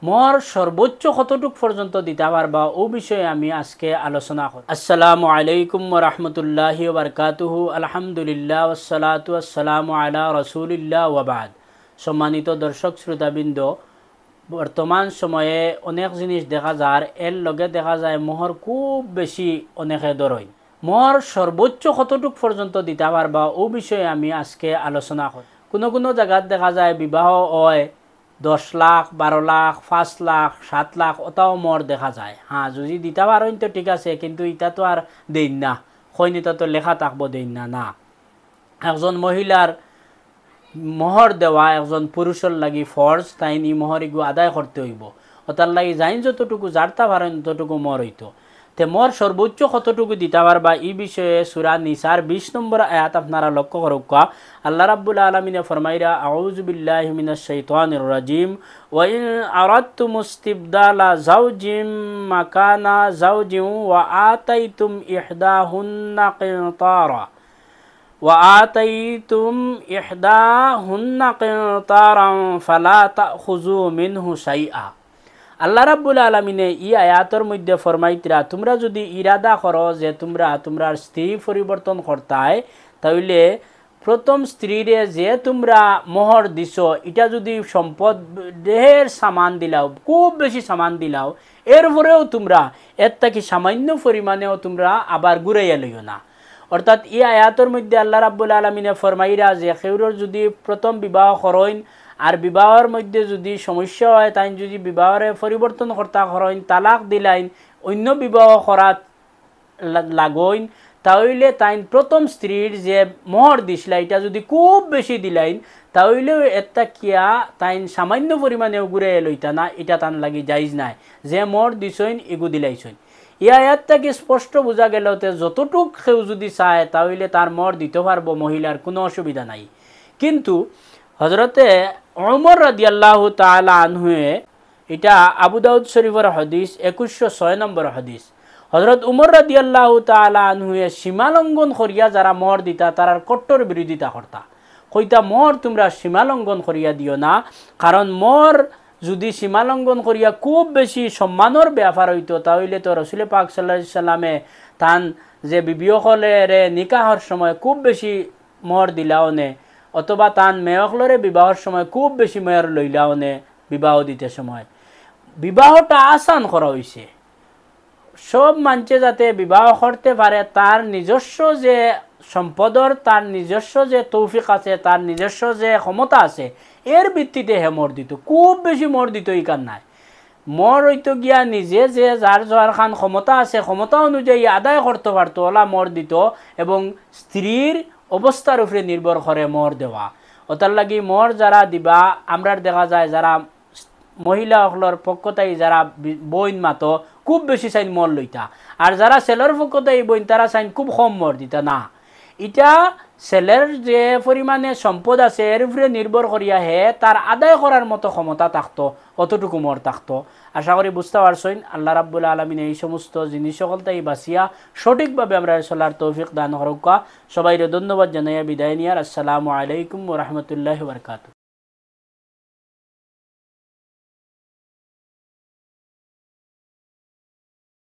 মোর সর্বোচ্চ কতটুক পর্যন্ত দিতে পারবা ও বিষয়ে আমি আজকে আলোচনা করব। আসসালামু আলাইকুম ওয়া রাহমাতুল্লাহি ওয়া বারাকাতুহু। আলহামদুলিল্লাহ ওয়াসসালাতু ওয়াসসালামু আলা রাসূলিল্লাহ ওয়া বাদ। সম্মানিত দর্শক শ্রোতাবৃন্দ, বর্তমান সময়ে অনেক জিনিস দেখা যায়, এর লগে দেখা যায় মোহর খুব বেশি অনেকে ধরই। মোর সর্বোচ্চ কতটুক পর্যন্ত দিতে পারবা ও বিষয়ে আমি আজকে আলোচনা করব। কোনো কোনো জায়গাত দেখা যায় বিবাহ হয় 10 লাখ, 12 লাখ, 5 লাখ, 7 লাখ ওটাও মোর দেখা যায়। হ্যাঁ, যদি দিতে পারেন তো ঠিক আছে, কিন্তু এটা তো আর দেন না, খৈনিতা তো লেখা থাকবো দেন না। না, একজন মহিলার মোহর দেওয়া একজন পুরুষের লাগি ফরজ, তাই নি মোহর ইগু আদায় করতে হইব। ওটার লাগি যাইন যতটুকু জারতা পারেন ততটুকু মোর হইতো। তে মোর সর্বোচ্চ কতটুকু দিতে পারবা এই বিষয়ে সূরা নিসার 20 নম্বর আয়াত আপনারা লক্ষ্য করুক। আল্লাহ রাব্বুল আলামিন ফরমাইরা, আউযু বিল্লাহি মিনাশ শাইতানির রাজিম, ওয়া ইন আরাদতুম ইস্তিবদালা যাওজিম মাকানা যাওজিম ওয়া আতাইতুম ইহদাহুন্না কিনতারা وآتيتم إحداهن قنطارا فلا تأخذوا منه شيئا। আল্লাহ রাব্বুল আলামিনে ই আয়াতের মধ্যে ফরমাইতরা, তোমরা যদি ইরাদা করো যে তোমরা স্ত্রী পরিবর্তন করতায়, তাহলে প্রথম স্ত্রীরে যে তোমরা মোহর দিছ এটা যদি সম্পদ দেহের সামান দিলাও, খুব বেশি সামান দিলাও, এরপরেও তোমরা এর থেকে সামান্য পরিমাণেও তোমরা আবার ঘুরাইয়া লইও না। অর্থাৎ এই আয়াতের মধ্যে আল্লাহ রাব্বুল আলামিনে ফরমাইরা যে কেউর যদি প্রথম বিবাহ করেন আর বিবাহের মধ্যে যদি সমস্যা হয়, তাই যদি বিবাহের পরিবর্তন কর্তা করেন, তালাক দিলাইন, অন্য বিবাহ করাত লাগইন, তাহলে তাই প্রথম স্ত্রীর যে মোহর দিছিলা এটা যদি খুব বেশি দিলাইন, তাহলেও একটা কিয়া তাই সামান্য পরিমাণে ঘুরে লইতা না, এটা তান লাগি জাইজ নাই। যে মোহর দিছইন এগু দিলাইছইন। এই আয়াতটাকে স্পষ্ট বোঝা গেল যে যতটুক কেউ যদি চায় তাহলে তার মোহর দিতে পারবো, মহিলার কোনো অসুবিধা নাই। কিন্তু হযরতে ওমর রাদিয়াল্লাহু তাআলা আনহুয়ে, এটা আবু দাউদ শরীফের হাদিস 2106 নম্বর হাদিস, হযরত উমর রাদিয়াল্লাহু তাআলা আনহুয়ে সীমালঙ্ঘন করিয়া যারা মোহর দিতা তারার কট্টর বিরোধিতা করতা। কইতা, মোহর তোমরা সীমালঙ্ঘন করিয়া দিও না, কারণ মোহর যদি সীমালঙ্ঘন করিয়া খুব বেশি সম্মানের ব্যাপার হইতো, তাহলে তো রাসূল পাক সাল্লাল্লাহু আলাইহি সাল্লামে তান যে বিবাহরে নিকাহর সময় খুব বেশি মোহর দিলাও নে, অথবা তান মেয়কলরে বিবাহের সময় খুব বেশি মেয়র লইলাও নে। বিবাহ দিতে সময় বিবাহটা আসান করা হয়েছে, সব মানুষে যাতে বিবাহ করতে পারে, তার নিজস্ব যে সম্পদর, তার নিজস্ব যে তৌফিক আছে, তার নিজস্ব যে ক্ষমতা আছে, এর ভিত্তিতে হে মোর দিত। খুব বেশি মোর দিত ইকার নাই। মোর হইতো গিয়া নিজে যে যার যার খান ক্ষমতা আছে, ক্ষমতা অনুযায়ী আদায় করতে পারতো, ওলা মোর দিত, এবং স্ত্রীর অবস্থার উপরে নির্ভর করে মোর দেওয়া। ওটার লাগি মোর যারা দিবা, আমরা দেখা যায় যারা মহিলা সকলের পক্ষতাই যারা বইন মাতো খুব বেশি চাইন মোর লইতা, আর যারা ছেলের পক্ষতাই বইন তারা চাইন খুব কম মোর দিতা না। এটা ছেলের যে পরিমাণে সম্পদ আছে এর উপরে নির্ভর করিয়া হে তার আদায় করার মতো ক্ষমতা থাকতো, অতটুকু মোর থাকতো। আশা করি বুঝতে পারছেন। আল্লাহ রাব্বুল আলামিন এই সমস্ত জিনিস সকলটাই বাঁচিয়া সঠিকভাবে আমরা চলার তৌফিক দান করুক। সবাইরে ধন্যবাদ জানাইয়া বিদায় নিয়ার। আসসালামু আলাইকুম ওয়া রাহমাতুল্লাহি ওয়া বারাকাতুহু।